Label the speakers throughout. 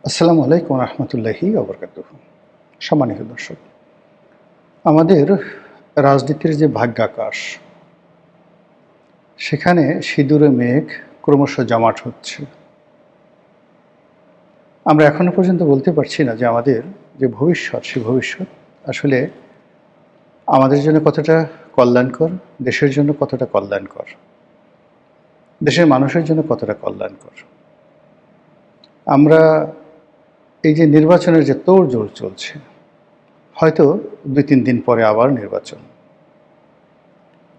Speaker 1: আসসালামু আলাইকুম রহমতুল্লাহি ওবরকাতুহ। সম্মানিত দর্শক, আমাদের রাজনীতির যে ভাগ্যাকাশ, সেখানে সিঁদুরে মেঘ ক্রমশ জমাট হচ্ছে। আমরা এখনো পর্যন্ত বলতে পারছি না যে আমাদের যে ভবিষ্যৎ, সে ভবিষ্যৎ আসলে আমাদের জন্য কতটা কল্যাণকর, দেশের জন্য কতটা কল্যাণকর, দেশের মানুষের জন্য কতটা কল্যাণকর। আমরা এই যে নির্বাচনের যে তোড়জোড় চলছে, হয়তো ২-৩ দিন পরে আবার নির্বাচন।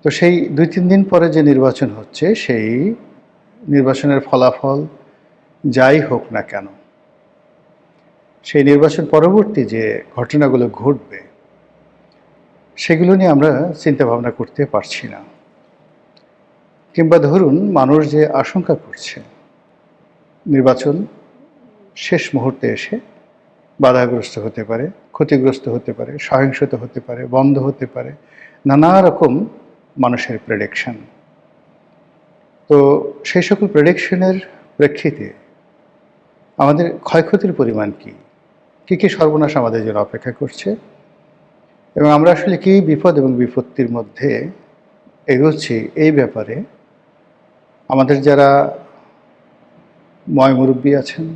Speaker 1: তো সেই ২-৩ দিন পরে যে নির্বাচন হচ্ছে, সেই নির্বাচনের ফলাফল যাই হোক না কেন, সেই নির্বাচন পরবর্তী যে ঘটনাগুলো ঘটবে, সেগুলো নিয়ে আমরা চিন্তাভাবনা করতে পারছি না। কিংবা ধরুন, মানুষ যে আশঙ্কা করছে নির্বাচন শেষ মুহূর্তে এসে বাধাগ্রস্ত হতে পারে, ক্ষতিগ্রস্ত হতে পারে, সহিংসতা হতে পারে, বন্ধ হতে পারে, নানা রকম মানুষের প্রেডিকশন। তো সেই সকল প্রেডিকশনের প্রেক্ষিতে আমাদের ক্ষয়ক্ষতির পরিমাণ কী কী সর্বনাশ আমাদের জন্য অপেক্ষা করছে, এবং আমরা আসলে কী বিপদ এবং বিপত্তির মধ্যে এগোচ্ছি, এই ব্যাপারে আমাদের যারা মুরব্বী আছেন,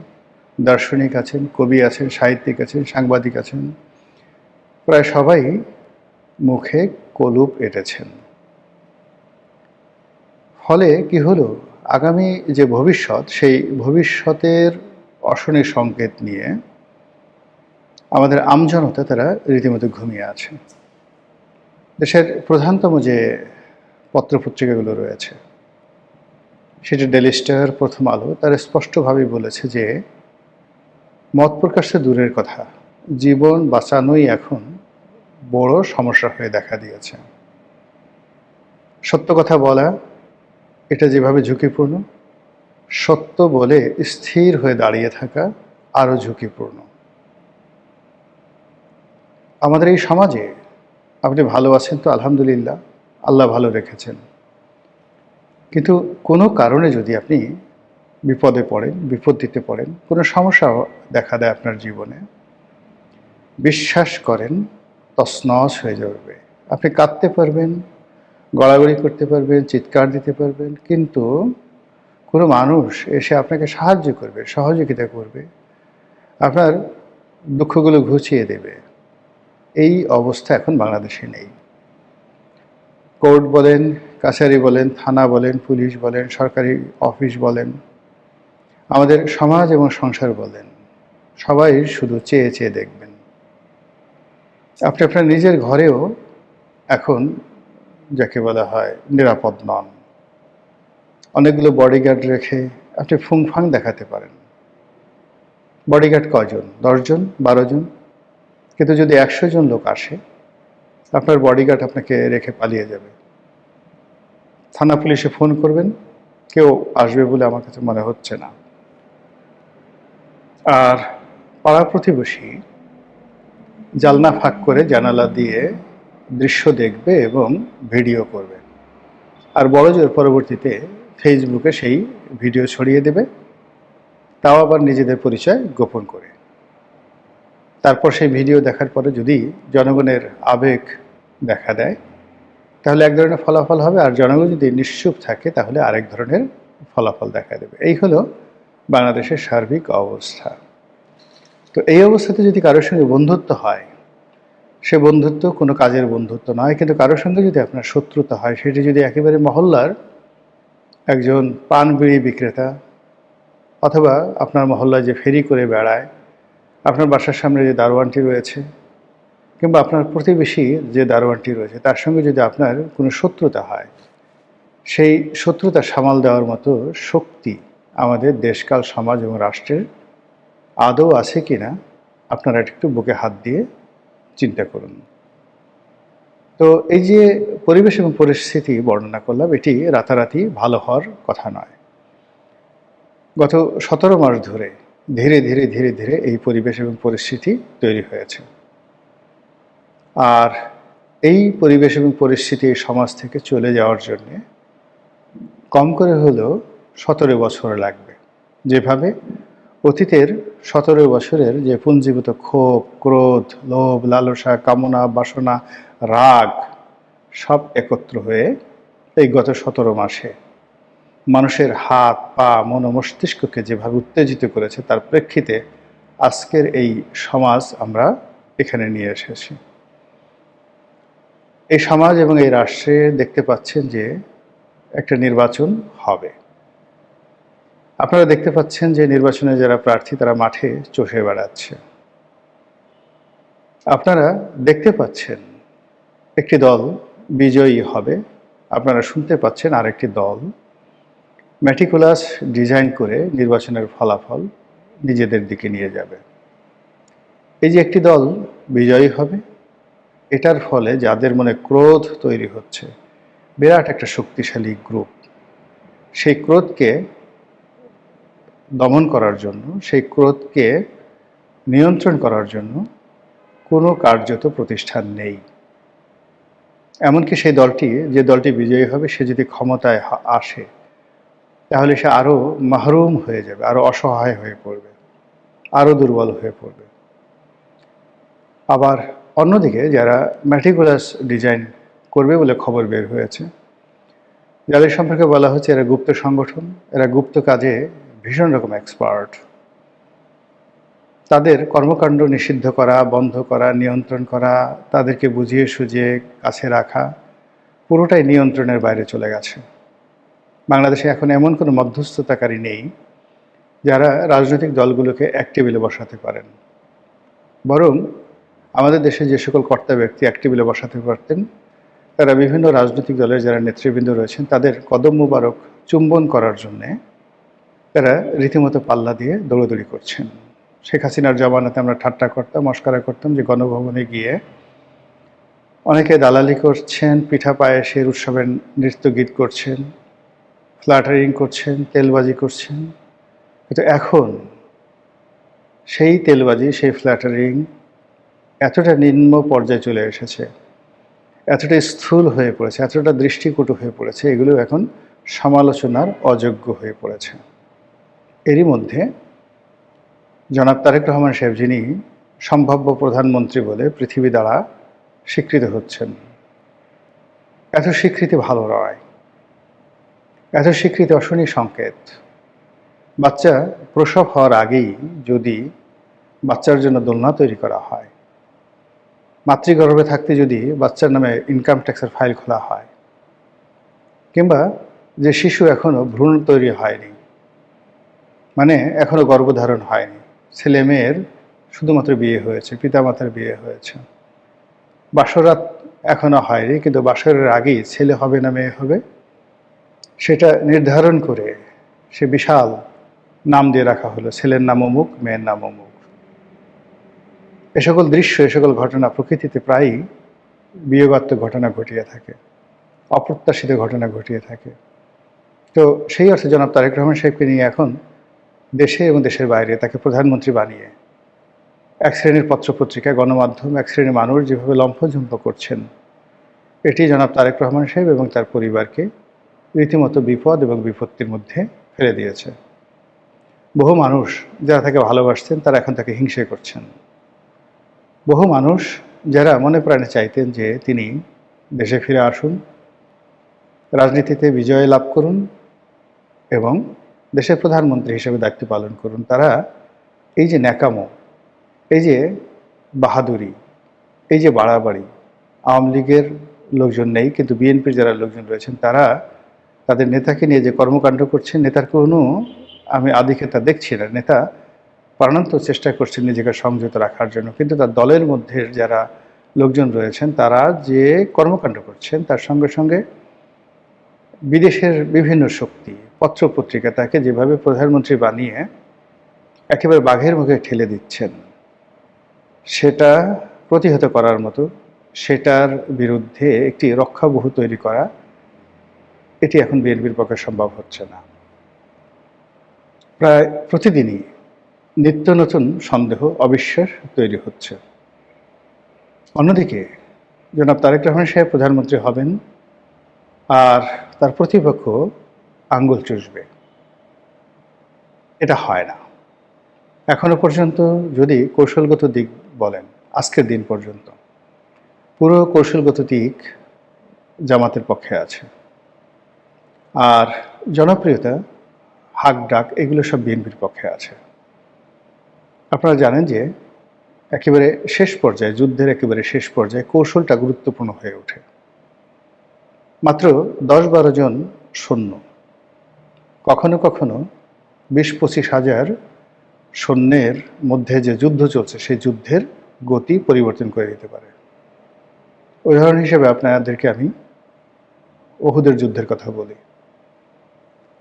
Speaker 1: দার্শনিক আছেন, কবি আছেন, সাহিত্যিক আছেন, সাংবাদিক আছেন, প্রায় সবাই মুখে কলুপ এঁটেছেন। ফলে কি হলো, আগামী যে ভবিষ্যৎ, সেই ভবিষ্যতের অশনি সংকেত নিয়ে আমাদের আমজনতা তারা রীতিমতো ঘুমিয়ে আছে। দেশের প্রধানতম যে পত্রপত্রিকাগুলো রয়েছে, সেটি ডেইলি স্টার, প্রথম আলো, তারা স্পষ্টভাবেই বলেছে যে মত প্রকাশে দূরের কথা, জীবন বাঁচানোই এখন বড় সমস্যা হয়ে দেখা দিয়েছে। সত্য কথা বলা, এটা যেভাবে ঝুঁকিপূর্ণ, সত্য বলে স্থির হয়ে দাঁড়িয়ে থাকা আরও ঝুঁকিপূর্ণ। আমাদের এই সমাজে আপনি ভালো আছেন তো আলহামদুলিল্লাহ, আল্লাহ ভালো রেখেছেন, কিন্তু কোনো কারণে যদি আপনি বিপদে পড়েন, বিপত্তিতে পড়েন, কোনো সমস্যা দেখা দেয় আপনার জীবনে, বিশ্বাস করেন তছনছ হয়ে যাবে। আপনি কাঁদতে পারবেন, গড়াগড়ি করতে পারবেন, চিৎকার দিতে পারবেন, কিন্তু কোনো মানুষ এসে আপনাকে সাহায্য করবে, সহযোগিতা করবে, আপনার দুঃখগুলো ঘুচিয়ে দেবে, এই অবস্থা এখন বাংলাদেশে নেই। কোর্ট বলেন, কাছারি বলেন, থানা বলেন, পুলিশ বলেন, সরকারি অফিস বলেন, আমাদের সমাজ এবং সংসার বলেন, সবাই শুধু চেয়ে চেয়ে দেখবেন। আপনি আপনার নিজের ঘরেও এখন যাকে বলা হয় নিরাপদ নন। অনেকগুলো বডিগার্ড রেখে আপনি ফুংফাং দেখাতে পারেন। বডিগার্ড কয়জন? 10 জন, 12 জন, কিন্তু যদি 100 জন লোক আসে, আপনার বডিগার্ড আপনাকে রেখে পালিয়ে যাবে। থানা পুলিশে ফোন করবেন, কেউ আসবে বলে আমার কাছে মনে হচ্ছে না। আর পাড়া প্রতিবেশী জানলা ফাঁক করে জানালা দিয়ে দৃশ্য দেখবে এবং ভিডিও করবে, আর বড়জোর পরবর্তীতে ফেসবুকে সেই ভিডিও ছড়িয়ে দেবে, তাও আবার নিজেদের পরিচয় গোপন করে। তারপর সেই ভিডিও দেখার পরে যদি জনগণের আবেগ দেখা দেয়, তাহলে এক ধরনের ফলাফল হবে, আর জনগণ যদি নিশ্চুপ থাকে তাহলে আরেক ধরনের ফলাফল দেখা দেবে। এই হলো বাংলাদেশের সার্বিক অবস্থা। তো এই অবস্থাতে যদি কারোর সঙ্গে বন্ধুত্ব হয়, সে বন্ধুত্ব কোনো কাজের বন্ধুত্ব নয়, কিন্তু কারোর সঙ্গে যদি আপনার শত্রুতা হয়, সেটি যদি একেবারে মহল্লার একজন পান বিড়ি বিক্রেতা, অথবা আপনার মহল্লায় যে ফেরি করে বেড়ায়, আপনার বাসার সামনে যে দারোয়ানটি রয়েছে, কিংবা আপনার প্রতিবেশী যে দারোয়ানটি রয়েছে, তার সঙ্গে যদি আপনার কোনো শত্রুতা হয়, সেই শত্রুতা সামাল দেওয়ার মতো শক্তি আমাদের দেশকাল, সমাজ এবং রাষ্ট্রের আদৌ আছে কি না, আপনারা একটু বুকে হাত দিয়ে চিন্তা করুন। তো এই যে পরিবেশ এবং পরিস্থিতি বর্ণনা করলাম, এটি রাতারাতি ভালো হওয়ার কথা নয়। গত 17 মাস ধরে ধীরে ধীরে ধীরে ধীরে এই পরিবেশ এবং পরিস্থিতি তৈরি হয়েছে। আর এই পরিবেশ এবং পরিস্থিতি সমাজ থেকে চলে যাওয়ার জন্যে কম করে হলেও 17 বছর লাগবে। যেভাবে অতীতের 17 বছরের যে পুঞ্জীভূত ক্ষোভ, ক্রোধ, লোভ, লালসা, কামনা, বাসনা, রাগ সব একত্র হয়ে এই গত 17 মাসে মানুষের হাত, পা, মন ও মস্তিষ্ককে যেভাবে উত্তেজিত করেছে তার প্রেক্ষিতে আজকের এই সমাজ আমরা এখানে নিয়ে এসেছি। এই সমাজ এবং এই রাষ্ট্রে দেখতে পাচ্ছেন যে একটা নির্বাচন হবে। আপনারা দেখতে পাচ্ছেন যে নির্বাচনে যারা প্রার্থী তারা মাঠে চষে বেড়াচ্ছে। আপনারা দেখতে পাচ্ছেন একটি দল বিজয়ী হবে, আপনারা শুনতে পাচ্ছেন আরেকটি দল ম্যাটিকুলাস ডিজাইন করে নির্বাচনের ফলাফল নিজেদের দিকে নিয়ে যাবে। এই যে একটি দল বিজয়ী হবে, এটার ফলে যাদের মনে ক্রোধ তৈরি হচ্ছে, বিরাট একটা শক্তিশালী গ্রুপ, সেই ক্রোধকে দমন করার জন্য, সেই ক্রোধকে নিয়ন্ত্রণ করার জন্য কোনো কার্যত প্রতিষ্ঠান নেই। এমনকি সেই দলটি, যে দলটি বিজয়ী হবে, সে যদি ক্ষমতায় আসে তাহলে সে আরও মাহরুম হয়ে যাবে, আরও অসহায় হয়ে পড়বে, আরও দুর্বল হয়ে পড়বে। আবার অন্যদিকে যারা ম্যাটিকুলাস ডিজাইন করবে বলে খবর বের হয়েছে, যাদের সম্পর্কে বলা হচ্ছে এরা গুপ্ত সংগঠন, এরা গুপ্ত কাজে ভীষণ রকম এক্সপার্ট, তাদের কর্মকাণ্ড নিষিদ্ধ করা, বন্ধ করা, নিয়ন্ত্রণ করা, তাদেরকে বুঝিয়ে সুঝিয়ে কাছে রাখা, পুরোটাই নিয়ন্ত্রণের বাইরে চলে গেছে। বাংলাদেশে এখন এমন কোনো মধ্যস্থতাকারী নেই যারা রাজনৈতিক দলগুলোকে এক টেবিলে বসাতে পারেন। বরং আমাদের দেশে যে সকল কর্তা ব্যক্তি এক টেবিলে বসাতে পারতেন, তারা বিভিন্ন রাজনৈতিক দলের যারা নেতৃবৃন্দ রয়েছেন তাদের কদম মোবারক চুম্বন করার জন্যে তারা রীতিমতো পাল্লা দিয়ে দৌড়দৌড়ি করছেন। শেখ হাসিনার জমানাতে আমরা ঠাট্টা করতাম, মস্করা করতাম যে গণভবনে গিয়ে অনেকে দালালি করছেন, পিঠা পায়েসের উৎসবের নৃত্য গীত করছেন, ফ্ল্যাটারিং করছেন, তেলবাজি করছেন। কিন্তু এখন সেই তেলবাজি, সেই ফ্ল্যাটারিং এতটা নিম্ন পর্যায়ে চলে এসেছে, এতটা স্থূল হয়ে পড়েছে, এতটা দৃষ্টিকটু হয়ে পড়েছে, এগুলো এখন সমালোচনার অযোগ্য হয়ে পড়েছে। এরই মধ্যে জনাব তারেক রহমান সাহেব, যিনি সম্ভাব্য প্রধানমন্ত্রী বলে পৃথিবী দ্বারা স্বীকৃত হচ্ছেন, এত স্বীকৃতি ভালো নয়, এত স্বীকৃতি অশনি সংকেত। বাচ্চা প্রসব হওয়ার আগেই যদি বাচ্চার জন্য দোলনা তৈরি করা হয়, মাতৃগর্ভে থাকতে যদি বাচ্চার নামে ইনকাম ট্যাক্সের ফাইল খোলা হয়, কিংবা যে শিশু এখনও ভ্রূণ তৈরি হয়নি, মানে এখনও গর্ভধারণ হয়নি, ছেলে মেয়ের শুধুমাত্র বিয়ে হয়েছে, পিতামাতার বিয়ে হয়েছে, বাসরাত এখনও হয়নি কিন্তু বাসরের আগেই ছেলে হবে না মেয়ে হবে, সেটা নির্ধারণ করে সে বিশাল নাম দিয়ে রাখা হলো, ছেলের নাম অমুক, মেয়ের নাম অমুক। এ সকল দৃশ্য, এ সকল ঘটনা প্রকৃতিতে প্রায়ই বিয়োগাত্মক ঘটনা ঘটিয়ে থাকে, অপ্রত্যাশিত ঘটনা ঘটিয়ে থাকে। তো সেই অর্থে জনাব তারেক রহমান সাহেবকে নিয়ে এখন দেশে এবং দেশের বাইরে তাকে প্রধানমন্ত্রী বানিয়ে এক শ্রেণীর পত্রপত্রিকা, গণমাধ্যম, এক শ্রেণীর মানুষ যেভাবে লম্ফঝম্প করছেন, এটি জনাব তারেক রহমান সাহেব এবং তার পরিবারকে রীতিমতো বিপদ এবং বিপত্তির মধ্যে ফেলে দিয়েছে। বহু মানুষ যারা তাকে ভালোবাসতেন তারা এখন তাকে হিংসে করছেন। বহু মানুষ যারা মনে প্রাণে চাইতেন যে তিনি দেশে ফিরে আসুন, রাজনীতিতে বিজয় লাভ করুন এবং দেশের প্রধানমন্ত্রী হিসেবে দায়িত্ব পালন করুন, তারা এই যে ন্যাকামো, এই যে বাহাদুরি, এই যে বাড়াবাড়ি, আওয়ামী লীগের লোকজন নেই কিন্তু বিএনপির যারা লোকজন রয়েছেন তারা তাদের নেতাকে নিয়ে যে কর্মকাণ্ড করছেন, নেতার কোনো আমি আধিক্যতা দেখছি না। নেতা প্রাণান্তর চেষ্টা করছেন নিজেকে সংযত রাখার জন্য, কিন্তু তার দলের মধ্যে যারা লোকজন রয়েছেন তারা যে কর্মকাণ্ড করছেন তার সঙ্গে সঙ্গে বিদেশের বিভিন্ন শক্তি, পত্রপত্রিকা তাকে যেভাবে প্রধানমন্ত্রী বানিয়ে একেবারে বাঘের মুখে ঠেলে দিচ্ছেন, সেটা প্রতিহত করার মতো, সেটার বিরুদ্ধে একটি রক্ষাবহু তৈরি করা, এটি এখন বিএনপির পক্ষে সম্ভব হচ্ছে না। প্রায় প্রতিদিনই নিত্য নতুন সন্দেহ, অবিশ্বাস তৈরি হচ্ছে। অন্যদিকে জনাব তারেক রহমান সাহেব প্রধানমন্ত্রী হবেন আর তার প্রতিপক্ষ আঙ্গুল চুষবে, এটা হয় না। এখনো পর্যন্ত যদি কৌশলগত দিক বলেন, আজকের দিন পর্যন্ত পুরো কৌশলগত দিক জামাতের পক্ষে আছে, আর জনপ্রিয়তা, হাক ডাক, এগুলো সব বিএনপির পক্ষে আছে। আপনারা জানেন যে একেবারে শেষ পর্যায়ে, যুদ্ধের একেবারে শেষ পর্যায়ে কৌশলটা গুরুত্বপূর্ণ হয়ে ওঠে। মাত্র 10-12 জন সৈন্য কখনো কখনো 20-25 হাজার সৈন্যের মধ্যে যে যুদ্ধ চলছে সেই যুদ্ধের গতি পরিবর্তন করে দিতে পারে। উদাহরণ হিসেবে আপনাদেরকে আমি ওহুদের যুদ্ধের কথা বলি।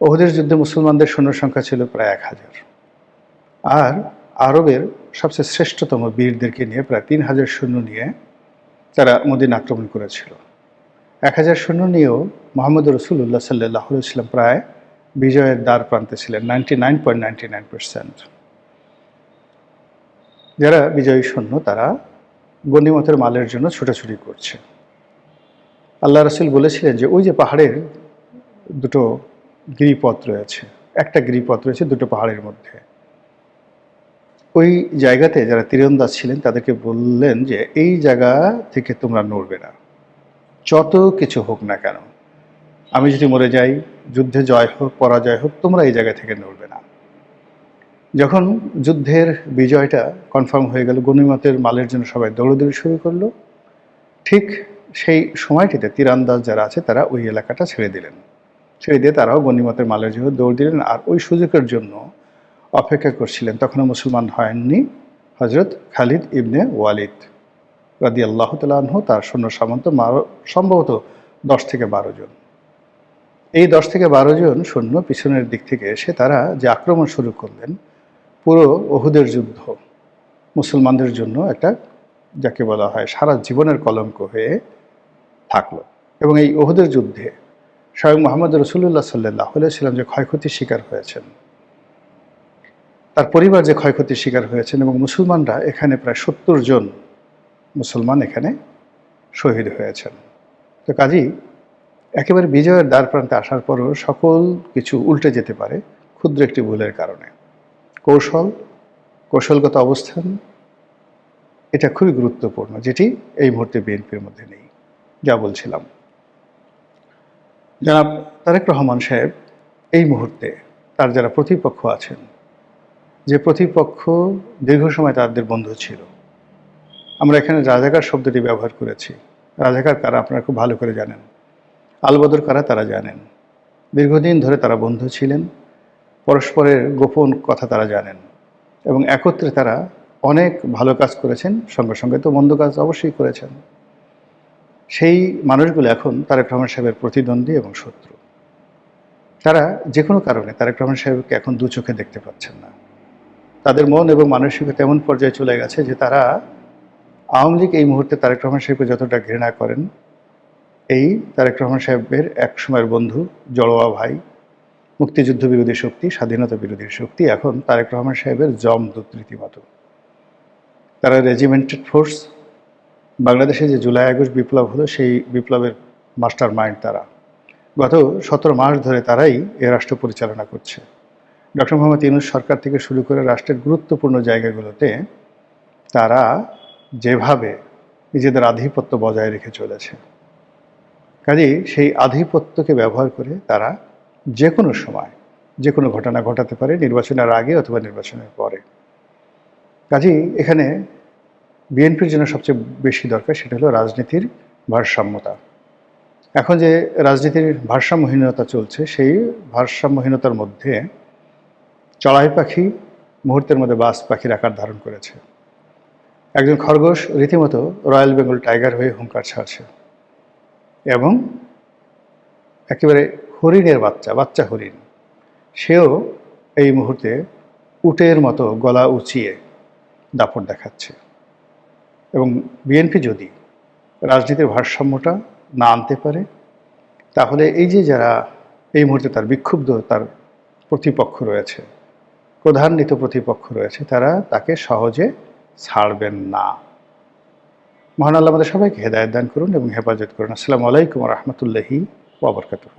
Speaker 1: ওহুদের যুদ্ধে মুসলমানদের সৈন্য সংখ্যা ছিল প্রায় 1000, আর আরবের সবচেয়ে শ্রেষ্ঠতম বীরদেরকে নিয়ে প্রায় 3000 সৈন্য নিয়ে তারা মদিনা আক্রমণ করেছিল। 1000 সৈন্য নিয়েও মুহাম্মদ রাসূলুল্লাহ সাল্লাল্লাহু আলাইহি ওয়াসাল্লাম প্রায় বিজয়ের দ্বার প্রান্তে ছিলেন 99.99%। যারা বিজয়ী সৈন্য তারা গনিমতের মালের জন্য ছোটাছুটি করছে। আল্লাহ রাসূল বলেছিলেন যে ওই যে পাহাড়ের দুটো গিরিপথ রয়েছে, একটা গিরিপথ রয়েছে দুটো পাহাড়ের মধ্যে, ওই জায়গাতে যারা তীরন্দাজ ছিলেন তাদেরকে বললেন যে এই জায়গা থেকে তোমরা নড়বে না, যত কিছু হোক না কেন, আমি যদি মরে যাই, যুদ্ধে জয় হোক পরাজয় হোক, তোমরা এই জায়গা থেকে নড়বে না। যখন যুদ্ধের বিজয়টা কনফার্ম হয়ে গেল, গনিমতের মালের জন্য সবাই দৌড়দৌড়ি শুরু করলো, ঠিক সেই সময়টিতে তীরন্দাজ যারা আছে তারা ওই এলাকাটা ছেড়ে দিলেন। ছেড়ে দিয়ে তারাও গনিমতের মালের জন্য দৌড় দিলেন, আর ওই সুযোগের জন্য অপেক্ষা করছিলেন। তখনও মুসলমান হয়ননি হজরত খালিদ ইবনে ওয়ালিদ রাদিয়াল্লাহু তাআলা আনহু, তার সৈন্য সামন্ত সম্ভবত 10-12 জন। এই 10-12 জন সৈন্য পিছনের দিক থেকে এসে তারা যে আক্রমণ শুরু করলেন, পুরো ওহুদের যুদ্ধ মুসলমানদের জন্য একটা, যাকে বলা হয় সারা জীবনের কলঙ্ক হয়ে থাকলো। এবং এই ওহুদের যুদ্ধে স্বয়ং মুহাম্মদ রাসূলুল্লাহ সাল্লাল্লাহু আলাইহি ওয়াসাল্লাম যে ক্ষয়ক্ষতির শিকার হয়েছেন, তার পরিবার যে ক্ষয়ক্ষতির শিকার হয়েছেন, এবং মুসলমানরা এখানে প্রায় 70 জন মুসলমান এখানে শহীদ হয়েছেন। তো কাজেই একেবারে বিজয়ের দ্বার প্রান্তে আসার পরও সকল কিছু উল্টে যেতে পারে ক্ষুদ্র একটি ভুলের কারণে। কৌশলগত অবস্থান, এটা খুবই গুরুত্বপূর্ণ, যেটি এই মুহূর্তে বিএনপির মধ্যে নেই। যা বলছিলাম, জনাব তারেক রহমান সাহেব এই মুহূর্তে তার যারা প্রতিপক্ষ আছেন, যে প্রতিপক্ষ দীর্ঘ সময় তাদের বন্ধু ছিল, আমরা এখানে রাজাকার শব্দটি ব্যবহার করেছি। রাজাকার কারা আপনারা খুব ভালো করে জানেন, আলবদর কারা তারা জানেন। দীর্ঘদিন ধরে তারা বন্ধু ছিলেন, পরস্পরের গোপন কথা তারা জানেন, এবং একত্রে তারা অনেক ভালো কাজ করেছেন, সঙ্গে সঙ্গে তো মন্দ কাজ অবশ্যই করেছেন। সেই মানুষগুলো এখন তারেক রহমান সাহেবের প্রতিদ্বন্দ্বী এবং শত্রু। তারা যে কোনো কারণে তারেক রহমান সাহেবকে এখন দু চোখে দেখতে পাচ্ছেন না। তাদের মন এবং মানসিকতা এমন পর্যায়ে চলে গেছে যে তারা আওয়ামী লীগ এই মুহূর্তে তারেক রহমান সাহেবকে যতটা ঘৃণা করেন, এই তারেক রহমান সাহেবের এক সময়ের বন্ধু, জড়োয়া ভাই, মুক্তিযুদ্ধ বিরোধী শক্তি, স্বাধীনতা বিরোধী শক্তি এখন তারেক রহমান সাহেবের জমদূত রীতিমতো। তারা রেজিমেন্টেড ফোর্স। বাংলাদেশে যে জুলাই আগস্ট বিপ্লব হলো, সেই বিপ্লবের মাস্টার মাইন্ড তারা। গত 17 মাস ধরে তারাই এ রাষ্ট্র পরিচালনা করছে। ডক্টর মোহাম্মদ ইউনূস সরকার থেকে শুরু করে রাষ্ট্রের গুরুত্বপূর্ণ জায়গাগুলোতে তারা যেভাবে নিজেদের আধিপত্য বজায় রেখে চলেছে, কাজেই সেই আধিপত্যকে ব্যবহার করে তারা যে কোনো সময় যে কোনো ঘটনা ঘটাতে পারে, নির্বাচনের আগে অথবা নির্বাচনের পরে। কাজেই এখানে বিএনপির জন্য সবচেয়ে বেশি দরকার সেটা হলো রাজনীতির ভারসাম্যতা। এখন যে রাজনীতির ভারসাম্যহীনতা চলছে, সেই ভারসাম্যহীনতার মধ্যে চড়াই পাখি মুহূর্তের মধ্যে বাজ পাখির আকার ধারণ করেছে। একজন খরগোশ রীতিমতো রয়্যাল বেঙ্গল টাইগার হয়ে হুঙ্কার ছাড়ছে, এবং একেবারে হরিণের বাচ্চা হরিণ, সেও এই মুহূর্তে উটের মতো গলা উঁচিয়ে দাপট দেখাচ্ছে। এবং বিএনপি যদি রাজনীতির ভারসাম্যটা না আনতে পারে, তাহলে এই যে যারা এই মুহূর্তে তার বিক্ষুব্ধ, তার প্রতিপক্ষ রয়েছে, ক্রোধান্বিত প্রতিপক্ষ রয়েছে, তারা তাকে সহজে ছাড়বেন না। মহান আল্লাহ আমাদের সবাইকে হেদায়েত দান করুন এবং হেফাজত করুন। আসসালামু আলাইকুম ওয়া রাহমাতুল্লাহি ওয়া বারাকাতুহু।